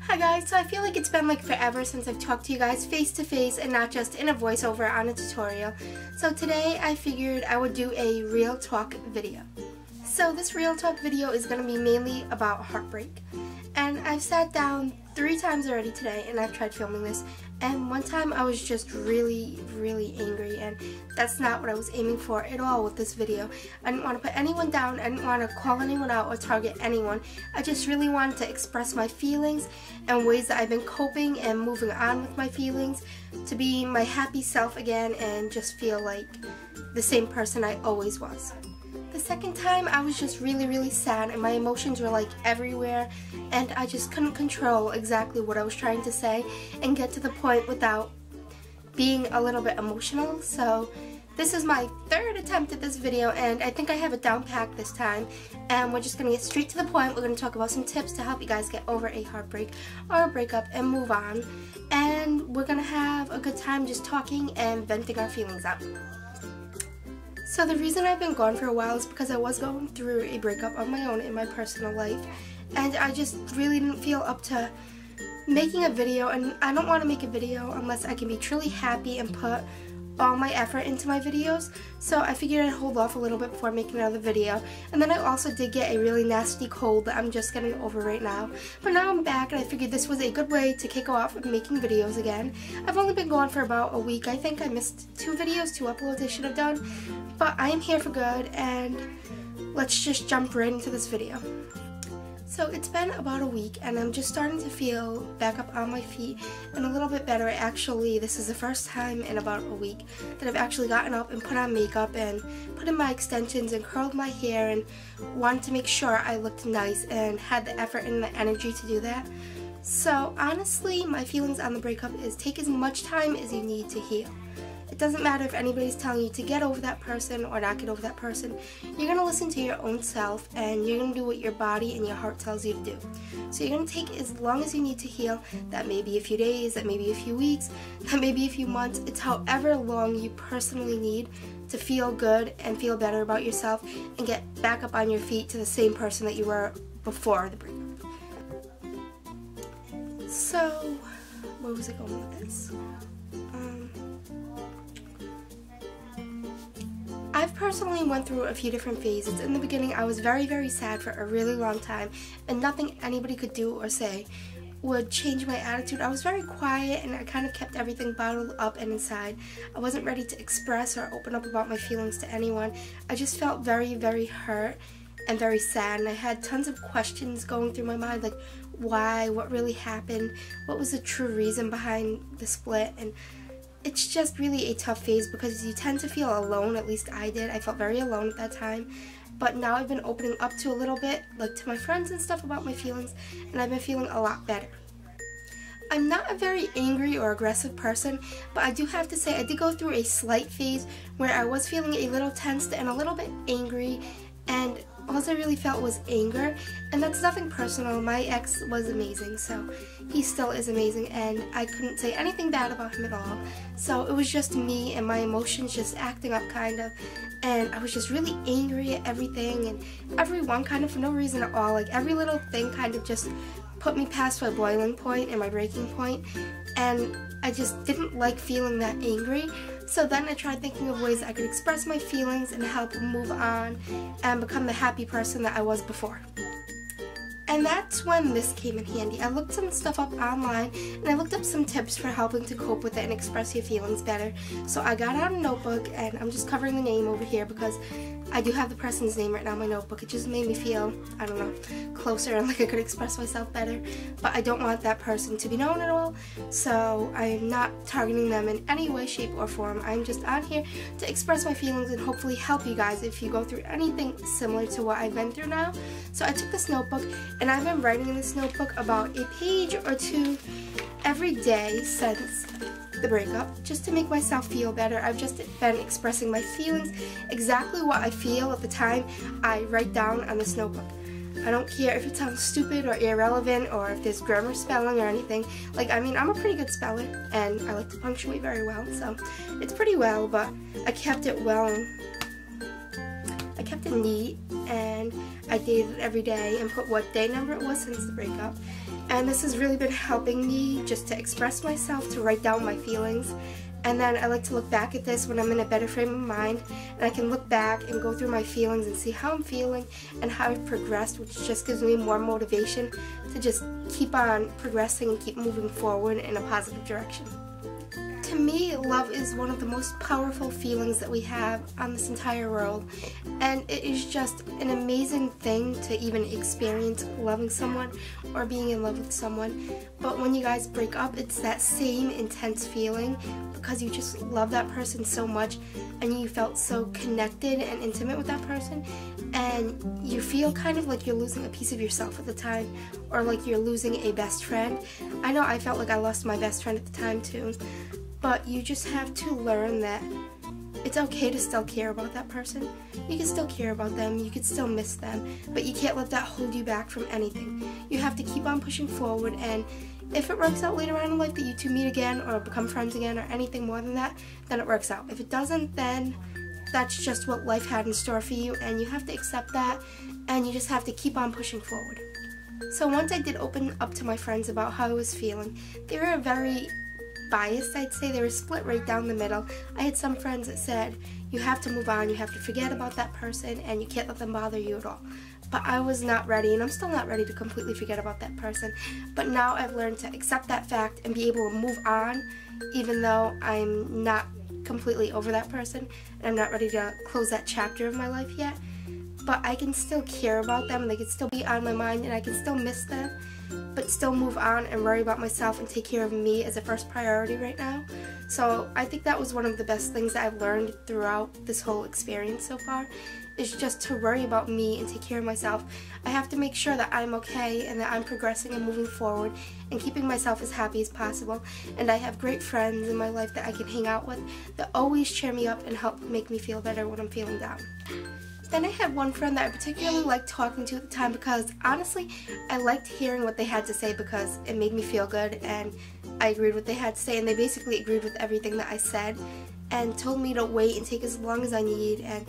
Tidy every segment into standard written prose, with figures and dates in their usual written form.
Hi guys, so I feel like it's been like forever since I've talked to you guys face to face and not just in a voiceover on a tutorial. So today I figured I would do a real talk video. So this real talk video is going to be mainly about heartbreak. And I've sat down 3 times already today and I've tried filming this. And one time I was just really angry, and that's not what I was aiming for at all with this video. I didn't want to put anyone down, I didn't want to call anyone out or target anyone. I just really wanted to express my feelings and ways that I've been coping and moving on with my feelings to be my happy self again and just feel like the same person I always was. The second time I was just really sad and my emotions were like everywhere and I just couldn't control exactly what I was trying to say and get to the point without being a little bit emotional. So this is my 3rd attempt at this video and I think I have it down packed this time, and we're just going to get straight to the point. We're going to talk about some tips to help you guys get over a heartbreak or a breakup and move on, and we're going to have a good time just talking and venting our feelings out. So the reason I've been gone for a while is because I was going through a breakup of my own in my personal life, and I just really didn't feel up to making a video, and I don't want to make a video unless I can be truly happy and put all my effort into my videos. So I figured I'd hold off a little bit before making another video. And then I also did get a really nasty cold that I'm just getting over right now. But now I'm back and I figured this was a good way to kick off making videos again. I've only been gone for about a week. I think I missed 2 videos, 2 uploads I should have done. But I am here for good, and let's just jump right into this video. So it's been about a week and I'm just starting to feel back up on my feet and a little bit better. Actually, this is the first time in about a week that I've actually gotten up and put on makeup and put in my extensions and curled my hair and wanted to make sure I looked nice and had the effort and the energy to do that. So honestly, my feelings on the breakup is take as much time as you need to heal. It doesn't matter if anybody's telling you to get over that person or not get over that person. You're going to listen to your own self and you're going to do what your body and your heart tells you to do. So you're going to take as long as you need to heal. That may be a few days, that may be a few weeks, that may be a few months. It's however long you personally need to feel good and feel better about yourself and get back up on your feet to the same person that you were before the breakup. So, where was I going with this? I've personally went through a few different phases. In the beginning, I was very sad for a really long time, and nothing anybody could do or say would change my attitude. I was very quiet and I kind of kept everything bottled up and inside. I wasn't ready to express or open up about my feelings to anyone. I just felt very hurt and very sad, and I had tons of questions going through my mind, like why, what really happened, what was the true reason behind the split. And it's just really a tough phase because you tend to feel alone. At least I did. I felt very alone at that time. But now I've been opening up to a little bit, like to my friends and stuff about my feelings, and I've been feeling a lot better. I'm not a very angry or aggressive person, but I do have to say I did go through a slight phase where I was feeling a little tensed and a little bit angry, and all I really felt was anger, and that's nothing personal. My ex was amazing, so he still is amazing, and I couldn't say anything bad about him at all. So it was just me and my emotions just acting up kind of, and I was just really angry at everything and everyone kind of for no reason at all. Like every little thing kind of just put me past my boiling point and my breaking point, and I just didn't like feeling that angry. So then I tried thinking of ways I could express my feelings and help move on and become the happy person that I was before. And that's when this came in handy. I looked some stuff up online and I looked up some tips for helping to cope with it and express your feelings better. So I got out a notebook, and I'm just covering the name over here because I do have the person's name right now in my notebook. It just made me feel, I don't know, closer and like I could express myself better. But I don't want that person to be known at all, so I'm not targeting them in any way, shape, or form. I'm just on here to express my feelings and hopefully help you guys if you go through anything similar to what I've been through now. So I took this notebook and I've been writing in this notebook about a page or 2 every day since the breakup, just to make myself feel better. I've just been expressing my feelings, exactly what I feel at the time. I write down on this notebook. I don't care if it sounds stupid or irrelevant or if there's grammar, spelling, or anything. Like, I mean, I'm a pretty good speller and I like to punctuate very well, so it's pretty well, but I kept it well. I kept it neat, and I dated it every day and put what day number it was since the breakup. And this has really been helping me just to express myself, to write down my feelings. And then I like to look back at this when I'm in a better frame of mind, and I can look back and go through my feelings and see how I'm feeling and how I've progressed, which just gives me more motivation to just keep on progressing and keep moving forward in a positive direction. To me, love is one of the most powerful feelings that we have on this entire world, and it is just an amazing thing to even experience loving someone or being in love with someone. But when you guys break up, it's that same intense feeling because you just love that person so much and you felt so connected and intimate with that person, and you feel kind of like you're losing a piece of yourself at the time, or like you're losing a best friend. I know I felt like I lost my best friend at the time too. But you just have to learn that it's okay to still care about that person. You can still care about them, you can still miss them, but you can't let that hold you back from anything. You have to keep on pushing forward, and if it works out later on in life that you two meet again or become friends again or anything more than that, then it works out. If it doesn't, then that's just what life had in store for you, and you have to accept that, and you just have to keep on pushing forward. So once I did open up to my friends about how I was feeling, they were very biased, I'd say. They were split right down the middle. I had some friends that said, you have to move on, you have to forget about that person, and you can't let them bother you at all. But I was not ready, and I'm still not ready to completely forget about that person. But now I've learned to accept that fact and be able to move on, even though I'm not completely over that person, and I'm not ready to close that chapter of my life yet. But I can still care about them, and they can still be on my mind, and I can still miss them, but still move on and worry about myself and take care of me as a first priority right now. So I think that was one of the best things that I've learned throughout this whole experience so far, is just to worry about me and take care of myself. I have to make sure that I'm okay and that I'm progressing and moving forward and keeping myself as happy as possible. And I have great friends in my life that I can hang out with that always cheer me up and help make me feel better when I'm feeling down. Then I had one friend that I particularly liked talking to at the time because honestly I liked hearing what they had to say because it made me feel good, and I agreed with what they had to say, and they basically agreed with everything that I said and told me to wait and take as long as I need. And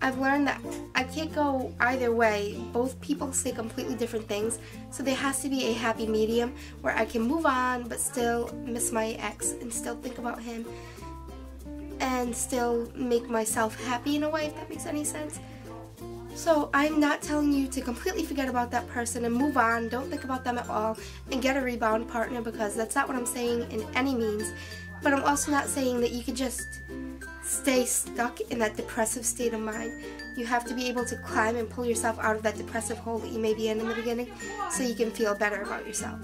I've learned that I can't go either way. Both people say completely different things, so there has to be a happy medium where I can move on but still miss my ex and still think about him and still make myself happy in a way, if that makes any sense. So I'm not telling you to completely forget about that person and move on, don't think about them at all, and get a rebound partner, because that's not what I'm saying in any means. But I'm also not saying that you could just stay stuck in that depressive state of mind. You have to be able to climb and pull yourself out of that depressive hole that you may be in the beginning, so you can feel better about yourself.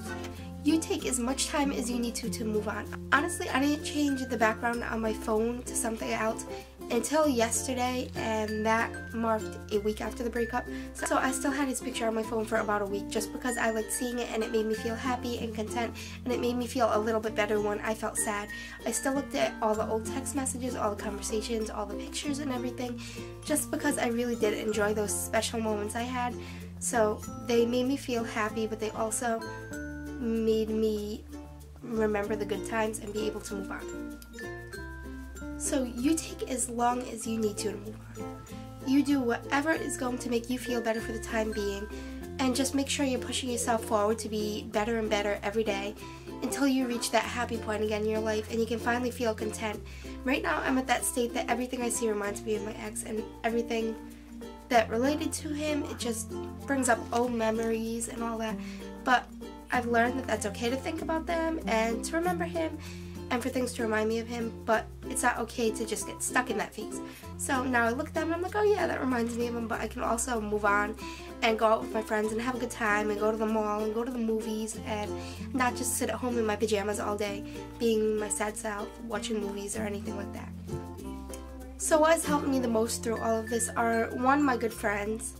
You take as much time as you need to move on. Honestly, I didn't change the background on my phone to something else until yesterday, and that marked a week after the breakup. So I still had his picture on my phone for about a week just because I liked seeing it and it made me feel happy and content, and it made me feel a little bit better when I felt sad. I still looked at all the old text messages, all the conversations, all the pictures and everything, just because I really did enjoy those special moments I had. So they made me feel happy, but they also made me remember the good times and be able to move on. So you take as long as you need to move on. You do whatever is going to make you feel better for the time being, and just make sure you're pushing yourself forward to be better and better every day until you reach that happy point again in your life and you can finally feel content. Right now I'm at that state that everything I see reminds me of my ex, and everything that related to him, it just brings up old memories and all that. But I've learned that that's okay to think about them and to remember him and for things to remind me of him, but it's not okay to just get stuck in that phase. So now I look at them and I'm like, oh yeah, that reminds me of him, but I can also move on and go out with my friends and have a good time and go to the mall and go to the movies and not just sit at home in my pajamas all day being my sad self watching movies or anything like that. So what has helped me the most through all of this are, 1, my good friends,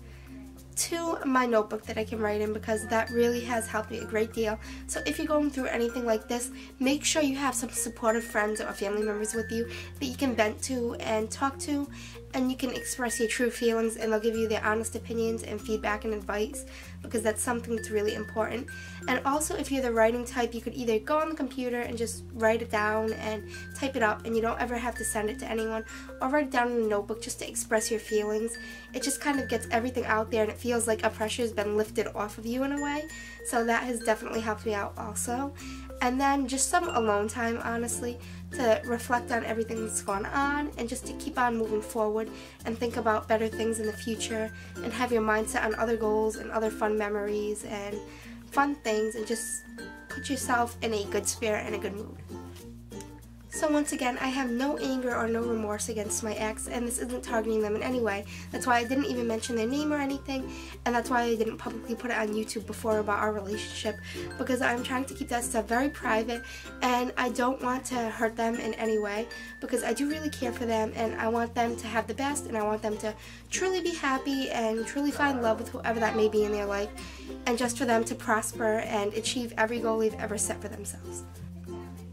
2, my notebook that I can write in, because that really has helped me a great deal. So if you're going through anything like this, make sure you have some supportive friends or family members with you that you can vent to and talk to and you can express your true feelings, and they'll give you their honest opinions and feedback and advice, because that's something that's really important. And also, if you're the writing type, you could either go on the computer and just write it down and type it up, and you don't ever have to send it to anyone, or write it down in a notebook just to express your feelings. It just kind of gets everything out there, and it feels like a pressure's been lifted off of you in a way. So that has definitely helped me out also. And then just some alone time, honestly, to reflect on everything that's gone on, and just to keep on moving forward and think about better things in the future, and have your mindset on other goals and other fun memories and fun things, and just put yourself in a good spirit and a good mood. So once again, I have no anger or no remorse against my ex, and this isn't targeting them in any way. That's why I didn't even mention their name or anything, and that's why I didn't publicly put it on YouTube before about our relationship, because I'm trying to keep that stuff very private, and I don't want to hurt them in any way, because I do really care for them, and I want them to have the best, and I want them to truly be happy and truly find love with whoever that may be in their life, and just for them to prosper and achieve every goal they've ever set for themselves.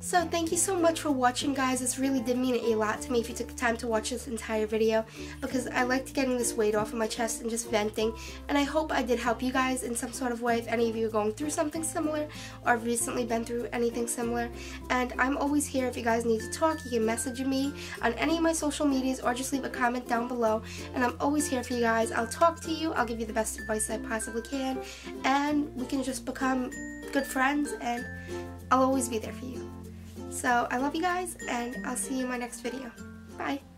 So thank you so much for watching, guys. This really did mean a lot to me if you took the time to watch this entire video, because I liked getting this weight off of my chest and just venting, and I hope I did help you guys in some sort of way if any of you are going through something similar or have recently been through anything similar. And I'm always here if you guys need to talk. You can message me on any of my social medias or just leave a comment down below, and I'm always here for you guys. I'll talk to you, I'll give you the best advice I possibly can, and we can just become good friends, and I'll always be there for you. So I love you guys, and I'll see you in my next video. Bye.